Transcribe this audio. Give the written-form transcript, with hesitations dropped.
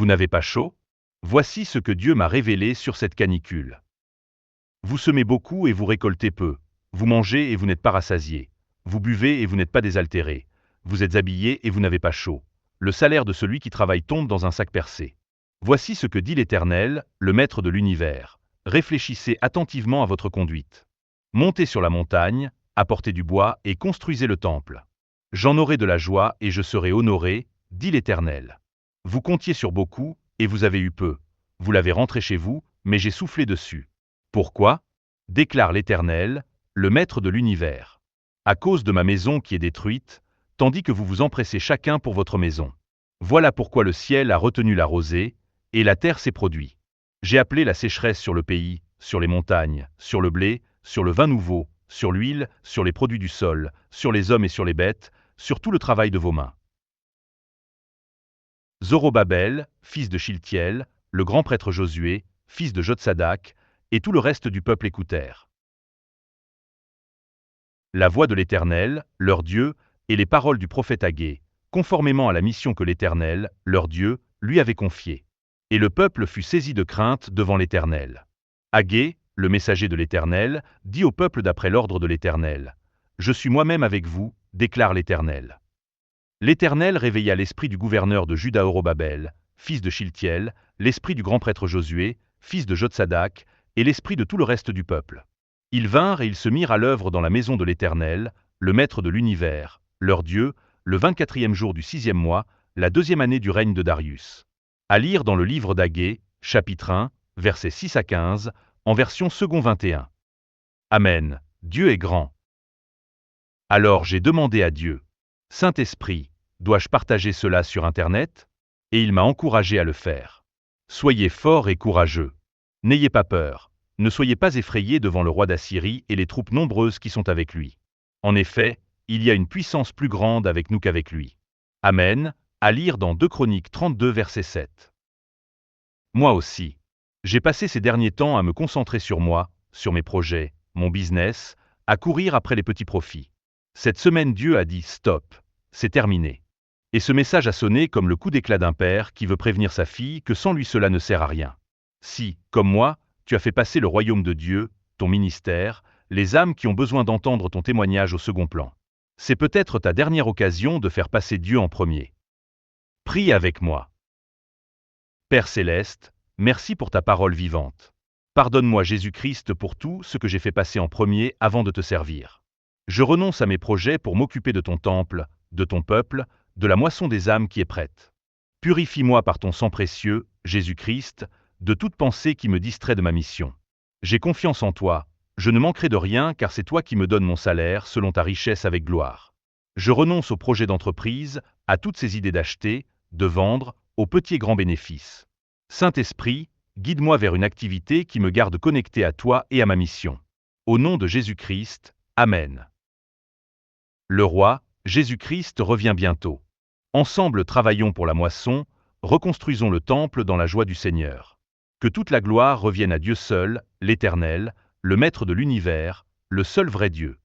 Vous n'avez pas chaud? Voici ce que Dieu m'a révélé sur cette canicule. Vous semez beaucoup et vous récoltez peu. Vous mangez et vous n'êtes pas rassasiés. Vous buvez et vous n'êtes pas désaltérés. Vous êtes habillés et vous n'avez pas chaud. Le salaire de celui qui travaille tombe dans un sac percé. Voici ce que dit l'Éternel, le Maître de l'univers. Réfléchissez attentivement à votre conduite. Montez sur la montagne, apportez du bois et construisez le temple. J'en aurai de la joie et je serai honoré, dit l'Éternel. Vous comptiez sur beaucoup, et vous avez eu peu. Vous l'avez rentré chez vous, mais j'ai soufflé dessus. Pourquoi? Déclare l'Éternel, le Maître de l'univers. À cause de ma maison qui est détruite, tandis que vous vous empressez chacun pour votre maison. Voilà pourquoi le ciel a retenu la rosée, et la terre s'est produite. J'ai appelé la sécheresse sur le pays, sur les montagnes, sur le blé, sur le vin nouveau, sur l'huile, sur les produits du sol, sur les hommes et sur les bêtes, sur tout le travail de vos mains. Zorobabel, fils de Shiltiel, le grand prêtre Josué, fils de Jotsadak, et tout le reste du peuple écoutèrent la voix de l'Éternel, leur Dieu, et les paroles du prophète Haggé, conformément à la mission que l'Éternel, leur Dieu, lui avait confiée. Et le peuple fut saisi de crainte devant l'Éternel. Haggé, le messager de l'Éternel, dit au peuple d'après l'ordre de l'Éternel: Je suis moi-même avec vous, déclare l'Éternel. L'Éternel réveilla l'esprit du gouverneur de Juda Zorobabel, fils de Shiltiel, l'esprit du grand prêtre Josué, fils de Jotsadak, et l'esprit de tout le reste du peuple. Ils vinrent et ils se mirent à l'œuvre dans la maison de l'Éternel, le Maître de l'univers, leur Dieu, le 24e jour du 6e mois, la 2e année du règne de Darius. À lire dans le livre d'Haggé, chapitre 1, versets 6 à 15, en version second 21. Amen. Dieu est grand. Alors j'ai demandé à Dieu: Saint-Esprit, dois-je partager cela sur Internet? Et il m'a encouragé à le faire. Soyez forts et courageux. N'ayez pas peur. Ne soyez pas effrayés devant le roi d'Assyrie et les troupes nombreuses qui sont avec lui. En effet, il y a une puissance plus grande avec nous qu'avec lui. Amen, à lire dans 2 Chroniques 32 verset 7. Moi aussi. J'ai passé ces derniers temps à me concentrer sur moi, sur mes projets, mon business, à courir après les petits profits. Cette semaine Dieu a dit stop, c'est terminé. Et ce message a sonné comme le coup d'éclat d'un père qui veut prévenir sa fille que sans lui cela ne sert à rien. Si, comme moi, tu as fait passer le royaume de Dieu, ton ministère, les âmes qui ont besoin d'entendre ton témoignage au second plan. C'est peut-être ta dernière occasion de faire passer Dieu en premier. Prie avec moi. Père céleste, merci pour ta parole vivante. Pardonne-moi Jésus-Christ pour tout ce que j'ai fait passer en premier avant de te servir. Je renonce à mes projets pour m'occuper de ton temple, de ton peuple, de la moisson des âmes qui est prête. Purifie-moi par ton sang précieux, Jésus-Christ, de toute pensée qui me distrait de ma mission. J'ai confiance en toi, je ne manquerai de rien car c'est toi qui me donnes mon salaire selon ta richesse avec gloire. Je renonce aux projets d'entreprise, à toutes ces idées d'acheter, de vendre, aux petits et grands bénéfices. Saint-Esprit, guide-moi vers une activité qui me garde connecté à toi et à ma mission. Au nom de Jésus-Christ, Amen. Le roi, Jésus-Christ revient bientôt. Ensemble travaillons pour la moisson, reconstruisons le temple dans la joie du Seigneur. Que toute la gloire revienne à Dieu seul, l'Éternel, le Maître de l'univers, le seul vrai Dieu.